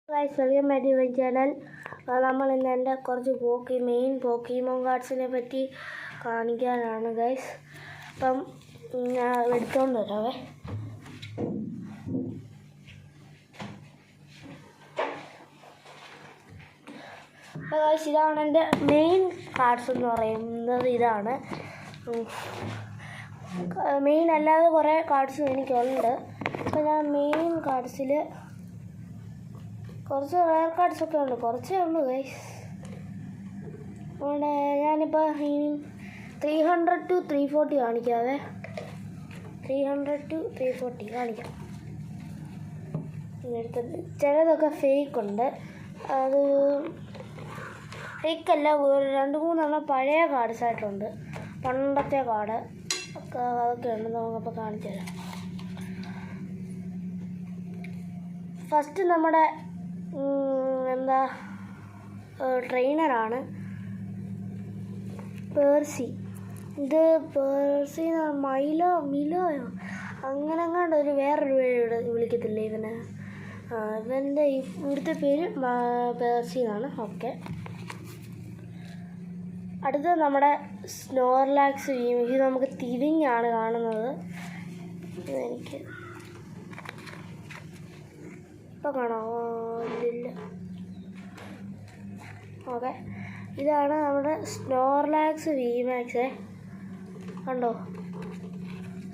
Guys welcome back to my channel. നമ്മൾ ഇന്ന് എൻ്റെ കുറച്ച് മെയിൻ പോക്കിമോൺ കാർഡ്സിനെ പറ്റി കാണിക്കാനാണ് ഗൈസ്. അപ്പം ഞാൻ എടുത്തുകൊണ്ട് വരാവേ. അപ്പോൾ ഗൈസ് ഇതാണ് എൻ്റെ മെയിൻ കാർഡ്സ് എന്ന് പറയുന്നത്. ഇതാണ് മെയിൻ, അല്ലാതെ കുറേ കാർഡ്സും എനിക്കുണ്ട്. അപ്പോൾ ഞാൻ മെയിൻ കാർഡ്സിൽ കുറച്ച് റയർ കാർഡ്സൊക്കെ ഉണ്ട്, കുറച്ചേ ഉള്ളൂ ഗൈസ്. അതുകൊണ്ട് ഞാനിപ്പോൾ ഇനി 300 to 340 കാണിക്കാവേ. 300 to 340 കാണിക്കാം. എടുത്തിട്ട് ചിലതൊക്കെ ഫേക്ക് ഉണ്ട്. അത് ഫേക്കല്ല, 2-3 പഴയ കാർഡ്സായിട്ടുണ്ട്. പണ്ടത്തെ കാർഡ് ഒക്കെ അതൊക്കെ ഉണ്ട്. നമുക്കപ്പോൾ കാണിച്ചു തരാം. ഫസ്റ്റ് നമ്മുടെ ട്രെയിനറാണ് പേഴ്സി. ഇത് പേഴ്സി മിലോയോ അങ്ങനെ ഒരു വേറൊരു പേര് വിളിക്കത്തില്ലേ ഇവനെ. ഇവൻ്റെ ഇവിടുത്തെ പേര് പേഴ്സി എന്നാണ്. ഓക്കെ, അടുത്തത് നമ്മുടെ സ്നോർലാക്സ്. ഇത് നമുക്ക് തിരിഞ്ഞാണ് കാണുന്നത്. എനിക്ക് ഇപ്പോൾ കാണാമോ? ഇല്ല. ഓക്കെ, ഇതാണ് നമ്മുടെ സ്നോർലാക്സ് VMAX. കണ്ടോ,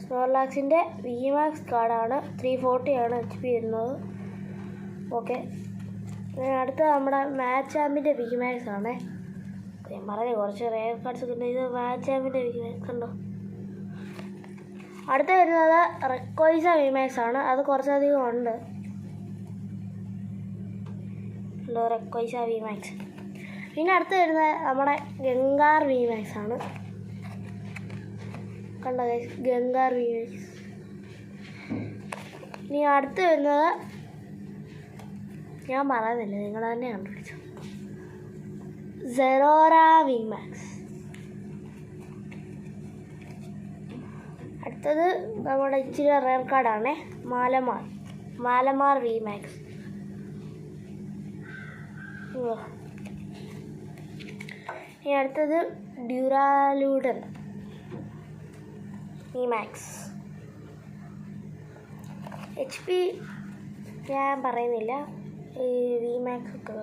സ്നോർലാക്സിൻ്റെ VMAX കാർഡാണ്. 340 ആണ് HP വരുന്നത്. ഓക്കെ, അടുത്ത നമ്മുടെ മാച്ചാമ്പിൻ്റെ VMAX ആണ്. ഞാൻ പറഞ്ഞു കുറച്ച് റെയർ കാർഡ്സ് ഒക്കെ ഉണ്ട്. ഇത് മാച്ചാമ്പിൻ്റെ VMAX കണ്ടോ. അടുത്ത വരുന്നത് റെക്കോയ്സ VMAX ആണ്. അത് കുറച്ചധികം ഉണ്ട്. റെക്കോയ്സ VMAX. പിന്നെ അടുത്ത് വരുന്നത് നമ്മുടെ ഗംഗാർ VMAX ആണ്. കണ്ടോ ഗംഗാർ VMAX. ഇനി അടുത്ത് വരുന്നത് ഞാൻ പറയുന്നില്ല, നിങ്ങൾ തന്നെ കണ്ടുപിടിച്ചു. സെറോറ VMAX. അടുത്തത് നമ്മുടെ ഇച്ചിരി റെയർ കാർഡാണ്, മാലമാർ VMAX. ഇനി അടുത്തത് ഡ്യൂറാലൂഡൻ VMAX. HP ഞാൻ പറയുന്നില്ല, ഈ VMAX ഒക്കെ.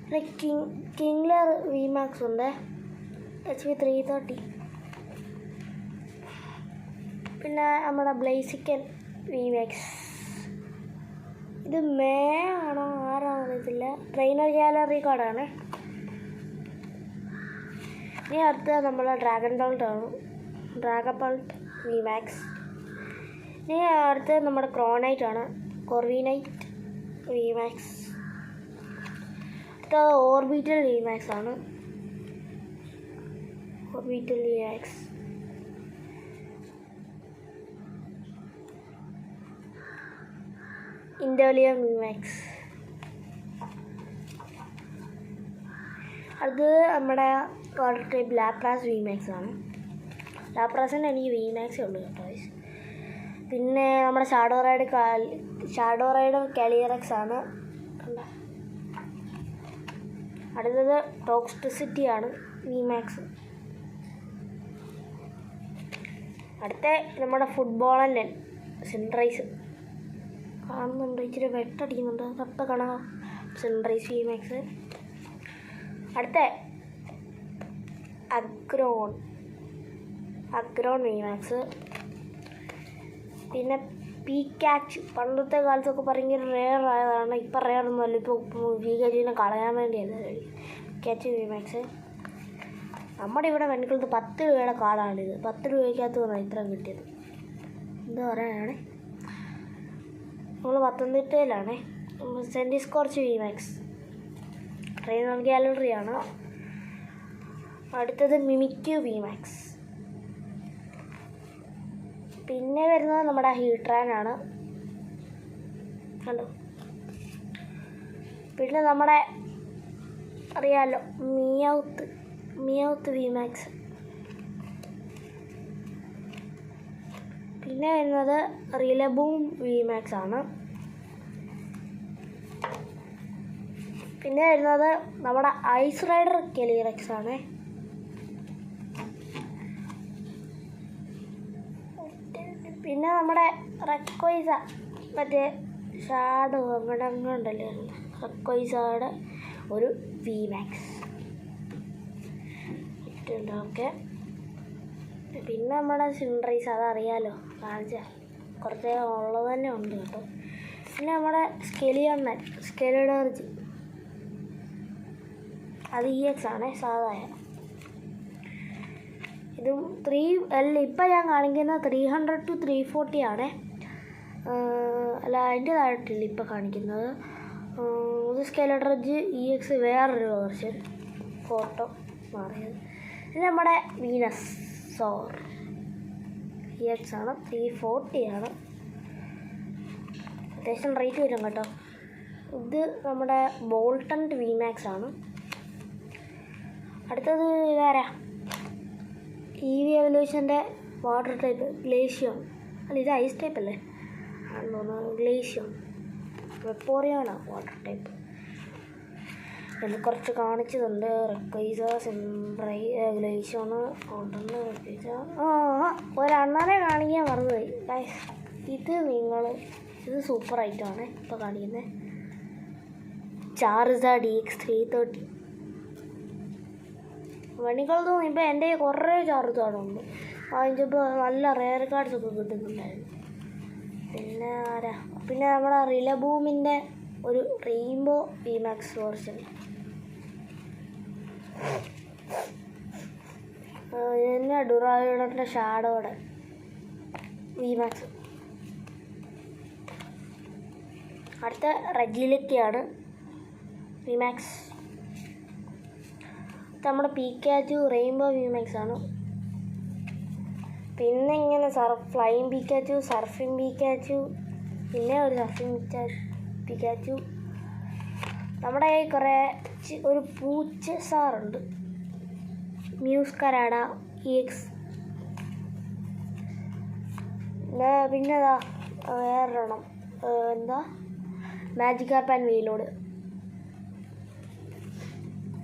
പിന്നെ കിങ്ലർ VMAX ഉണ്ട്, HP 330. പിന്നെ നമ്മുടെ ബ്ലേസിക്കൻ VMAX. ഇത് ആണോ ആരാണോ അറിയത്തില്ല. ട്രെയിനർ ഗാലറി കാർഡാണ്. ഇനി അടുത്ത നമ്മളെ ഡ്രാഗൺ ബോൾട്ട് VMAX. ഇനി അടുത്ത നമ്മുടെ ക്രോണൈറ്റ് ആണ്, കൊർവിനൈറ്റ് VMAX. അടുത്ത ഓർബിറ്റൽ VMAX ആണ്, ഓർബിറ്റൽ VMAX. ഇൻഡോലിയം VMAX. അത് നമ്മുടെ വാട്ടർ ടൈപ്പ് ലാപ്രാസ് VMAX ആണ്. ലാപ്രാസിൻ്റെ എനിക്ക് VMAX ഉള്ളൂ കേട്ടോ. പിന്നെ നമ്മുടെ ഷാഡോ റൈഡർ കാലിയറക്സ് ആണ്. അടുത്തത് ടോക്സിസിറ്റി ആണ് VMAX. അടുത്ത നമ്മുടെ ഫുട്ബോളൻ്റെ സെൻട്രൈസ് കാണുന്നുണ്ട്, ഇച്ചിരി വെട്ടടിക്കുന്നുണ്ട്, തൊട്ട് കാണാം. സെൻട്രൈസ് VMAX. അടുത്ത അഗ്രോൺ VMAX. പിന്നെ പീക്കാച്ച്. പണ്ടത്തെ കാലത്തൊക്കെ ഭയങ്കര റെയർ ആയതാണ്. ഇപ്പം റെയർ ഒന്നുമല്ല, ഇപ്പോൾ പീക്കാച്ചിനെ കളയാൻ വേണ്ടിയല്ല പീക്കാച്ച് VMAX. നമ്മുടെ ഇവിടെ വെണ്ണിക്കുളത്ത് 10 രൂപയുടെ കാർഡാണിത്. 10 രൂപയ്ക്കകത്ത് വന്നാൽ ഇത്ര കിട്ടിയത്. എന്താ പറയാനാണ്, നമ്മൾ പത്തനംതിട്ടയിലാണ്. സെൻറ്റിസ്കോർച്ച് VMAX. ട്രെയിനർ ഗാലറിയാണ്. അടുത്തത് മിമിക്യൂ VMAX. പിന്നെ വരുന്നത് നമ്മുടെ ഹീട്രാനാണ്, കണ്ടോ. പിന്നെ നമ്മുടെ അറിയാമല്ലോ മിയൗത്ത് VMAX. പിന്നെ വരുന്നത് റിലബൂം VMAX ആണ്. പിന്നെ വരുന്നത് നമ്മുടെ ഐസ് റൈഡർ കെലിറക്സ് ആണ്. പിന്നെ നമ്മുടെ റെക്കോയ്സ, മറ്റേ ഷാഡോ അങ്ങനെ ഉണ്ടല്ലോ, റെക്കോയ്സയുടെ ഒരു VMAX ഇട്ടുണ്ട്. ഓക്കെ, പിന്നെ നമ്മുടെ സിൻറൈസ്, അതറിയാലോ, കാണിച്ച കുറച്ച് ഉള്ളത് തന്നെ ഉണ്ട് കേട്ടോ. പിന്നെ നമ്മുടെ സ്കെലിഡർജി, അത് EX ആണ്, സാധാരണ. ഇതും ഇപ്പം ഞാൻ കാണിക്കുന്നത് 300 to 340 ആണ്. അല്ല, അതിൻ്റെ താഴെട്ടില്ല ഇപ്പം കാണിക്കുന്നത്. ഇത് സ്കെലിഡർജി EX, വേറൊരു വേർഷൻ, ഫോട്ടോ മാറിയത്. ഇത് നമ്മുടെ വീനസ് സോർ EX ആണ്, 340 ആണ്. അത്യാവശ്യം റേറ്റ് വരും കേട്ടോ. ഇത് നമ്മുടെ ബോൾട്ടൻ്റെ VMAX ആണ്. അടുത്തത് ഇതാരാ, EV എവല്യൂഷൻ്റെ വാട്ടർ ടൈപ്പ് ഗ്ലേഷ്യം. അല്ല, ഇത് ഐസ് ടൈപ്പ് അല്ലേ ആണെന്ന് തോന്നുന്നു. ഗ്ലേഷ്യം, വെപ്പോറിയാണ് വാട്ടർ ടൈപ്പ്. ഇതിൽ കുറച്ച് കാണിച്ചതുണ്ട്. റെക്കൈസ, ഗ്ലേഷ്യാണ്, കൊണ്ടുവന്ന് റെക്കൈസ. ഒരെണ്ണനെ കാണിക്കാൻ മറന്നുപോയി. ഇത് സൂപ്പർ ഐറ്റമാണ് ഇപ്പോൾ കാണിക്കുന്നത്. ചാർസാഡ് EX 330. വെണികൾ ഇപ്പം എൻ്റെ കുറേ ചാർജാണുണ്ട്. വാങ്ങിച്ചപ്പോൾ നല്ല റെയർ കാർഡ്സ് ഒക്കെ കിട്ടുന്നുണ്ടായിരുന്നു. പിന്നെ നമ്മുടെ റിലബൂമിൻ്റെ ഒരു റെയിൻബോ VMAX വേർഷൻ. പിന്നെ ഡുറായുടെ ഷാഡോയുടെ VMAX. അടുത്ത റെജിലിറ്റിയാണ് VMAX. നമ്മുടെ പിക്കാച്ചു റെയിൻബോ VMAX ആണ്. പിന്നെ ഇങ്ങനെ ഫ്ലൈയിങ് പിക്കാച്ചു, സർഫിങ് പിക്കാച്ചു, പിന്നെ ഒരു സർഫിങ് പിക്കാച്ചു. നമ്മുടെ കയ്യിൽ കുറേ ഒരു പൂച്ച സാറുണ്ട്, മ്യൂസ്കരാഡ EX. പിന്നെ വേറൊരെണ്ണം, എന്താ, മാജിക്കാർപ്പ് ആൻഡ് വെയിലോട്.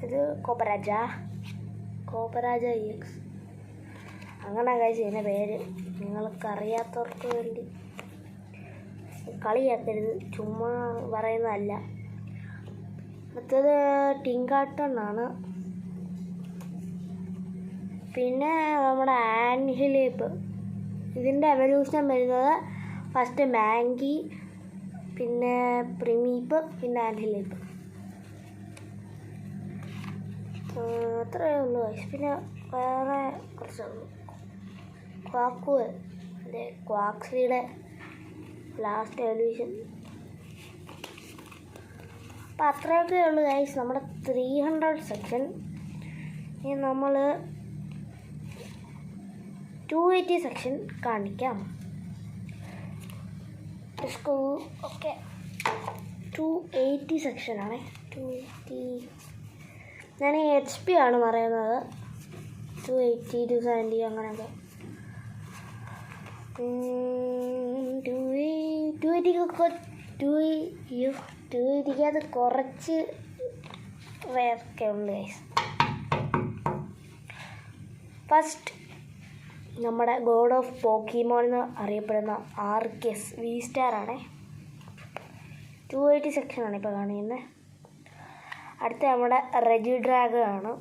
ഇത് കോപ്പരാജ EX. അങ്ങനെ കഴിച്ച് ഇതിൻ്റെ പേര് നിങ്ങൾക്കറിയാത്തവർക്ക് വേണ്ടി കളിയാക്കരുത്, ചുമ്മാ പറയുന്നതല്ല. മറ്റേത് ടിങ്കാട്ടണ്ണാണ്. പിന്നെ നമ്മുടെ ആൻഹിലേപ്പ്, ഇതിൻ്റെ എവല്യൂഷൻ വരുന്നത് ഫസ്റ്റ് മാങ്കി, പിന്നെ പ്രിമീപ്പ്, പിന്നെ ആൻഹിലേപ്പ്. അത്രയേ ഉള്ളൂ. പിന്നെ വേറെ കുറച്ചുള്ളൂ. ക്വാക്സിയുടെ ലാസ്റ്റ് എവല്യൂഷൻ. അപ്പം അത്രയൊക്കെ ഉള്ളൂ ഗൈസ് നമ്മുടെ 300 സെക്ഷൻ. ഇനി നമ്മൾ 280 സെക്ഷൻ കാണിക്കാം. ഓക്കെ, 280 സെക്ഷനാണ്. 280 ഞാൻ HP ആണ് പറയുന്നത്. 280, 270 അങ്ങനെയൊക്കെ. 280 കുറച്ച് റേറൊക്കെ ഉണ്ട് ഗൈസ്. ഫസ്റ്റ് നമ്മുടെ ഗോഡ് ഓഫ് പോക്കിമോൺ എന്ന് അറിയപ്പെടുന്ന ആർക്കിയസ് V ആണ്. 280 സെക്ഷനാണ് ഇപ്പോൾ കാണിക്കുന്നത്. അടുത്ത നമ്മുടെ റെജിഡ്രാഗൺ ആണ്.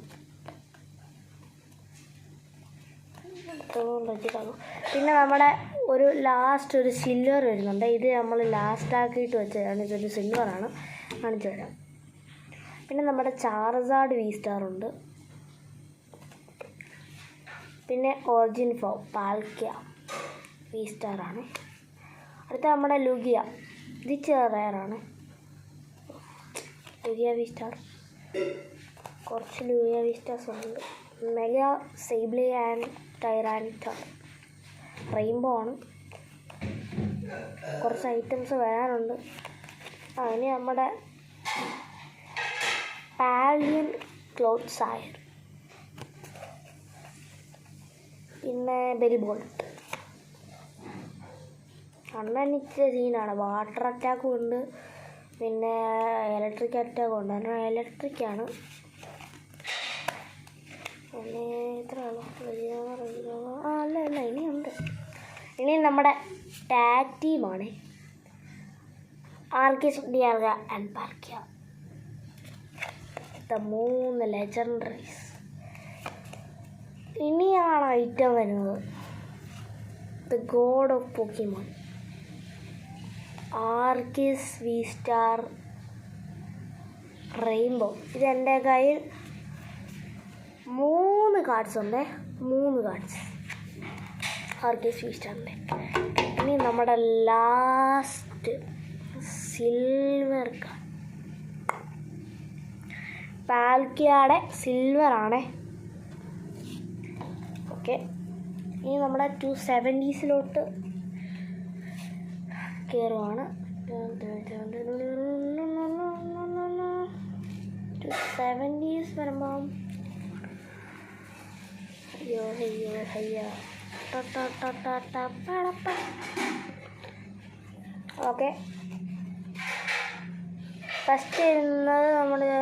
പിന്നെ നമ്മുടെ ഒരു ലാസ്റ്റ് ഒരു സിൽവർ വരുന്നുണ്ട്. ഇത് നമ്മൾ ലാസ്റ്റ് ആക്കിയിട്ട് വെച്ചതാണ്. ഇതൊരു സിൽവറാണ്, കാണിച്ചു തരാം. പിന്നെ നമ്മുടെ ചാർസാഡ് V ഉണ്ട്. പിന്നെ ഒറിജിൻ ഫോം പാൽക്യ V ആണ്. അടുത്ത നമ്മുടെ ലുഗിയ, ഇത് ചെറിയാണ്. ലുഗിയ V. കുറച്ച് ലുഗിയ V ഉണ്ട്. മെഗാ സൈബ്ലി ആൻഡ് ടൈറാനിറ്റ റെയിൻബോ ആണ്. കുറച്ച് ഐറ്റംസ് വരാനുണ്ട്. അതിന് നമ്മുടെ പാലിയൻ ക്ലോത്ത് സായർ, പിന്നെ ബെലിബോൾട്ട്. അണ്ണനിച്ച സീനാണ്, വാട്ടർ അറ്റാക്കും ഉണ്ട്, പിന്നെ ഇലക്ട്രിക് അറ്റാക്ക് ഉണ്ട്, കാരണം ഇലക്ട്രിക്കാണ്. പിന്നെ ഇത്ര അല്ല ഇനിയുണ്ട്. ഇനി നമ്മുടെ ടാഗ് ടീമാണ് ആർക്കിസ് ഡിയാർഗ ആൻഡ് പാർക്കിയ, ദ 3 ലെജൻഡറീസ്. ഇനിയാണ് ഐറ്റം വരുന്നത്, the god of Pokemon Arceus V star rainbow. ഇതെൻ്റെ കയ്യിൽ 3 കാർഡ്സ് ഉണ്ട്, 3 കാർഡ്സ് ആർക്കിസ് വി സ്റ്റാറിൻ്റെ. ഇനി നമ്മുടെ ലാസ്റ്റ് സിൽവർ കാർഡ്, പാൽക്കിയുടെ സിൽവറാണ്. ഓക്കെ, ഇനി നമ്മുടെ 270s കയറുവാണ്. 270s വരുമ്പം ഓക്കെ, ഫസ്റ്റ് വരുന്നത് നമ്മുടെ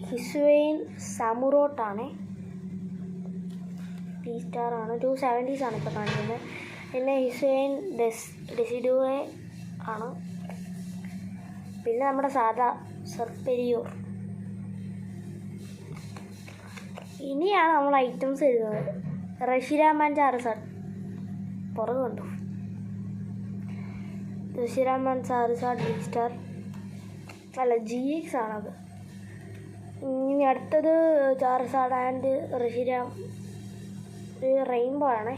ഹിസ്വെയിൻ സമുറോട്ടാണ്, പി സ്റ്റാറാണ്. 270s ആണ് ഇപ്പോൾ കാണിക്കുന്നത്. പിന്നെ ഹിസ്വെയിൻ ഡെസിഡുവെ ആണ്. പിന്നെ നമ്മുടെ സാധാ സർപ്പെരിയോർ. ഇനിയാണ് നമ്മൾ ഐറ്റംസ് എഴുതുന്നത്. റഷിരാമാൻ ചാർസാഡ് പുറകുണ്ടോ, റഷിരാമാൻ ചാർസാഡ് ബി സ്റ്റാർ അല്ല GX ആണത്. ഇനി അടുത്തത് ചാർസാഡ് ആൻഡ് റഷിരാം റെയിൻബോ ആണേ.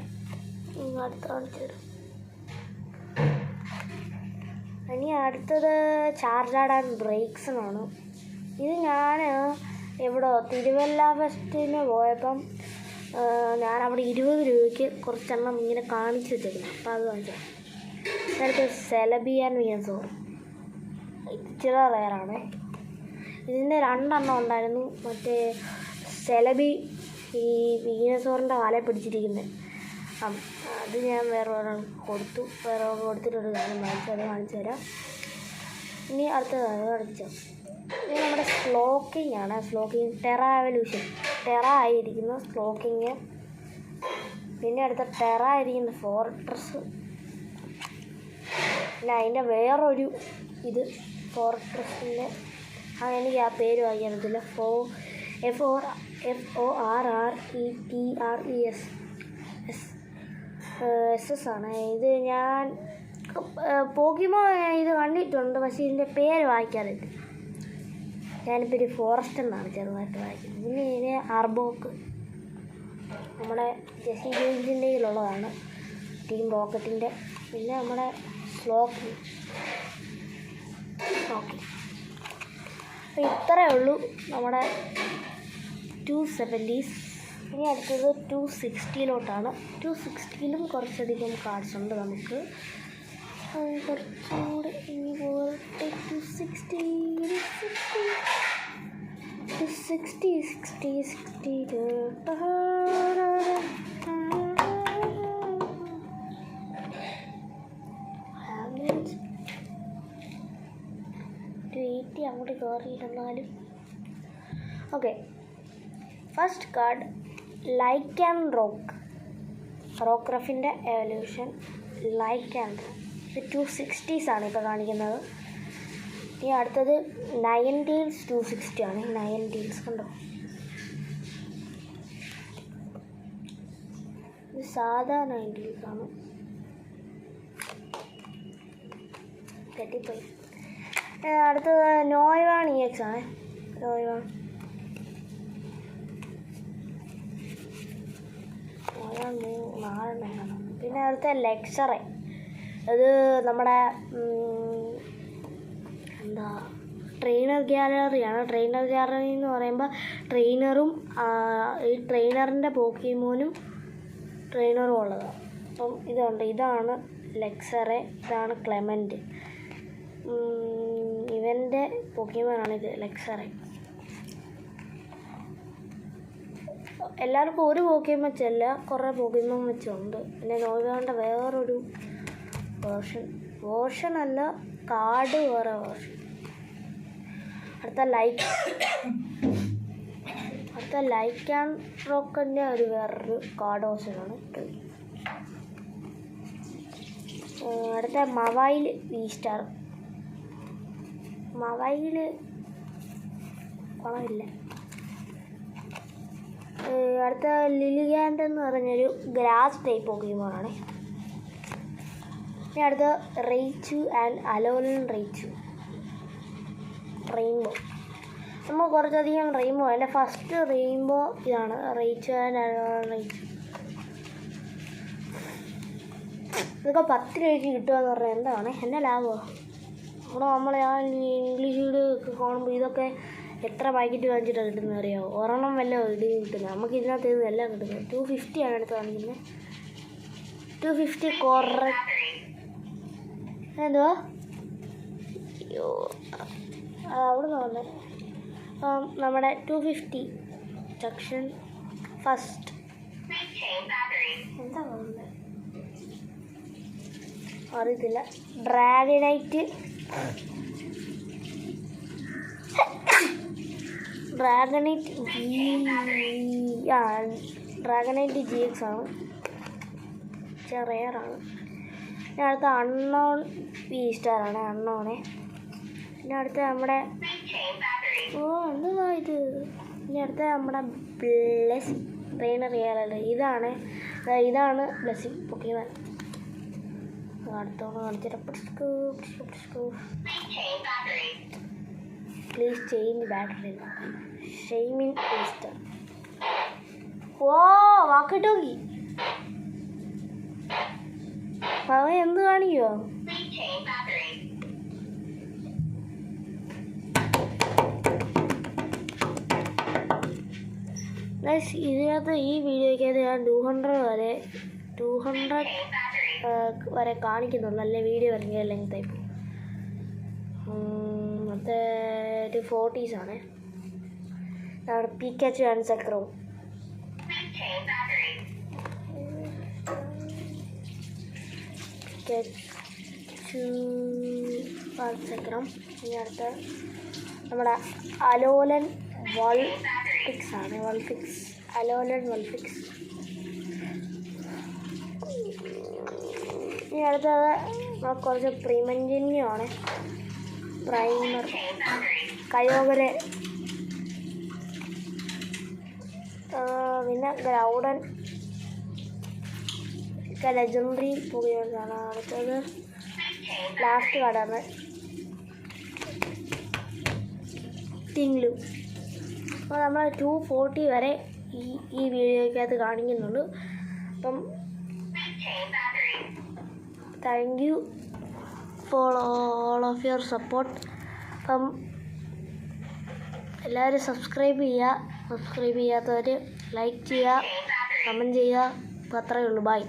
അടുത്ത കാണിച്ചു തരും. ഇനി അടുത്തത് ചാർജാഡ് ആൻഡ് ബ്രേക്സൺ ആണ്. ഇത് ഞാൻ എവിടെ തിരുവല്ല ഫെസ്റ്റിന് പോയപ്പം ഞാൻ അവിടെ 20 രൂപയ്ക്ക് കുറച്ചെണ്ണം ഇങ്ങനെ കാണിച്ചു വെച്ചേക്കുന്നു. അപ്പം അത് കാണിച്ചു. അടുത്ത് സെലബിയാൻ വീനസോർ, ഇച്ചിരി റെയറാണ്. ഇതിൻ്റെ 2 എണ്ണം ഉണ്ടായിരുന്നു. മറ്റേ സെലബി ഈ വീനസോറിൻ്റെ കാലെ പിടിച്ചിരിക്കുന്നത്, അത് ഞാൻ വേറെ ഒരാൾക്ക് കൊടുത്തു. വേറെ കൊടുത്തിട്ടൊരു കാര്യം കാണിച്ചു തരാം. ഇനി അടുത്തത് കാണിച്ചു. ഇത് നമ്മുടെ സ്ലോക്കിംഗ് ആണ്. സ്ലോക്കിങ് ടെറ എവല്യൂഷൻ, ടെറ ആയിരിക്കുന്ന സ്ലോക്കിങ്. പിന്നെ അടുത്ത ടെറ ആയിരിക്കുന്ന ഫോർട്രസ്. പിന്നെ അതിൻ്റെ വേറൊരു ഇത് ഫോർട്രസിൻ്റെ എനിക്ക് ആ പേര് വായിക്കാൻ പറ്റില്ല. FORRETRESS ആണ്. ഇത് ഞാൻ പോക്കിമോ ഇത് കണ്ടിട്ടുണ്ട്, പക്ഷേ ഇതിൻ്റെ പേര് വായിക്കാറില്ല. ഞാനിപ്പോൾ ഒരു ഫോറസ്റ്റ് എന്നാണ് ചെറുതായിട്ട് വായിക്കുന്നത്. പിന്നെ ഇതിന് ആർബോക്ക് നമ്മുടെ ജെസി ജെയിംസിൻ്റെ കയ്യിലുള്ളതാണ്, ടീം റോക്കറ്റിൻ്റെ. പിന്നെ നമ്മുടെ സ്ലോക്കി. അപ്പോൾ ഇത്രയേ ഉള്ളൂ നമ്മുടെ 270s. ഇനി അടുത്തത് 260 260ലും കുറച്ചധികം കാർഡ്സ് ഉണ്ട് നമുക്ക്. കുറച്ചുകൂടെ ഇനി പോകട്ടെ. 260 അങ്ങോട്ട് കയറിയിരുന്നാലും okay. First card like and റോക്രഫിൻ്റെ എവല്യൂഷൻ ലൈക്ക് ആൻഡ്. ഇത് 260s ആണ് ഇപ്പോൾ കാണിക്കുന്നത്. ഇനി അടുത്തത് നയൻറ്റീൽസ് 260 ആണ്. നയൻറ്റീൽസ് കണ്ടോ, ഇത് സാധാ 90s ആണ്. തെറ്റിപ്പോയി. അടുത്തത് നോയ്വാൺ EX ആണ്. നോയ്വാൺ 4 പിന്നെ അടുത്ത ലെക്ചറെ, അത് നമ്മുടെ എന്താ ട്രെയിനർ ഗാലറിയാണ്. ട്രെയിനർ ഗാലറി എന്ന് പറയുമ്പോൾ ട്രെയിനറും ഈ ട്രെയിനറിൻ്റെ പോക്കിമോനും ട്രെയിനറും ഉള്ളതാണ്. അപ്പം ഇതുണ്ട്, ഇതാണ് ലെക്ചറെ, ഇതാണ് ക്ലെമൻറ്റ്. ഇവൻ്റെ പോക്കിമോനാണിത് ലെക്ചറെ. എല്ലാവർക്കും ഒരു പോക്കിമോൻ വെച്ചല്ല, കുറേ പോക്കിമോൻ വെച്ചുണ്ട്. പിന്നെ നോയ്വാൻ്റെ വേറൊരു വേർഷൻ അല്ല, കാർഡ് വേറെ വേർഷൻ. അടുത്ത ലൈക്ക് ആൻഡ് റോക്കൻ്റെ ഒരു വേറൊരു കാർഡ് ഓപ്ഷനാണ്. അടുത്ത മൊബൈൽ V-Star. മൊബൈൽ കുളമില്ല. അടുത്ത ലിലിഗാൻഡ് എന്ന് പറഞ്ഞൊരു ഗ്രാസ് ടൈപ്പ് പോക്കീമോണാണ്. ഇനി അടുത്ത റെയ്ച്ചു ആൻഡ് അലോലൻ റെയിൻബോ. നമ്മൾ കുറച്ചധികം റെയിൻബോ. എൻ്റെ ഫസ്റ്റ് റെയിൻബോ ഇതാണ്, റെയ്ച്ചു ആൻഡ് അലോലൻ റെയ്ച്ചു. ഇതൊക്കെ 10 രൂപയ്ക്ക് കിട്ടുകയെന്ന് പറഞ്ഞാൽ എന്താണ് എൻ്റെ ലാഭമോ? ഇവിടെ നമ്മൾ ഇംഗ്ലീഷ് വീഡിയോ ഒക്കെ കാണുമ്പോൾ ഇതൊക്കെ എത്ര പാക്കറ്റ് വാങ്ങിച്ചിട്ടാണ് കിട്ടുന്നത് അറിയാമോ? ഒരെണ്ണം വല്ല ഇടിയും കിട്ടുന്നത്. നമുക്ക് ഇതിനകത്ത് എല്ലാം കിട്ടുന്നത്. 250 ആണ് അടുത്ത് കാണിക്കുന്നത്. 250 കുറേ എന്തോ അയ്യോ അവിടെ നിന്ന് പറഞ്ഞത്. നമ്മുടെ 250 സെക്ഷൻ ഫസ്റ്റ് എന്താ പറഞ്ഞത് അറിയത്തില്ല. ഡ്രാഗനൈറ്റ് GX ആണ്. റെയറാണ്. പിന്നെ അടുത്ത അൺനോൺ V-Star ആണ്. അൺനോണേ. പിന്നെ അടുത്ത നമ്മുടെ എന്തുവാ ഇത്? ഇനി അടുത്ത നമ്മുടെ ബ്ലെസ്സിങ് ട്രെയിനർ ഇതാണ് ബ്ലെസ്സിങ് പൊക്കിമാൻ. അടുത്തോളം കാണിച്ചിട്ട് പ്ലീസ് ചേഞ്ച് ബാറ്ററി. ഷെയ്മിൻ V-Star. ഓ വാക്കിട്ടോക്കി അവൻ എന്ത് കാണിക്കോ? ഇതിനകത്ത് ഈ വീഡിയോയ്ക്കകത്ത് ഞാൻ 200 വരെ കാണിക്കുന്നുള്ളൂ. അല്ലെ വീഡിയോ ഇറങ്ങിയ ലെങ്ത് ആയിപ്പോൾ. മറ്റേ 40s ആണ്. പിക്കാച്ചു ആൻഡ് സക്രവും. ചക്രം. ഇനി അടുത്ത നമ്മുടെ അലോലൻ വൾഫിക്സ് ആണ്. അലോലൻ വൾഫിക്സ്. ഇനി അടുത്തത് കുറച്ച് പ്രീമഞ്ചിന്യമാണ്. പ്രൈമർ കയോഗരെ. പിന്നെ ഗ്രൗഡൻ ലെജൻഡറി പോവുകയാണ്. അടുത്തത് ലാസ്റ്റ് കാർഡാണ് ടിൻലു. അപ്പോൾ നമ്മൾ 240 വരെ ഈ വീഡിയോയ്ക്കകത്ത് കാണിക്കുന്നുള്ളൂ. അപ്പം thank you for all of your support. അപ്പം എല്ലാവരും സബ്സ്ക്രൈബ് ചെയ്യാത്തവർ ലൈക്ക് ചെയ്യുക, കമൻറ്റ് ചെയ്യുക. അപ്പോൾ അത്രയേ ഉള്ളൂ. ബൈ.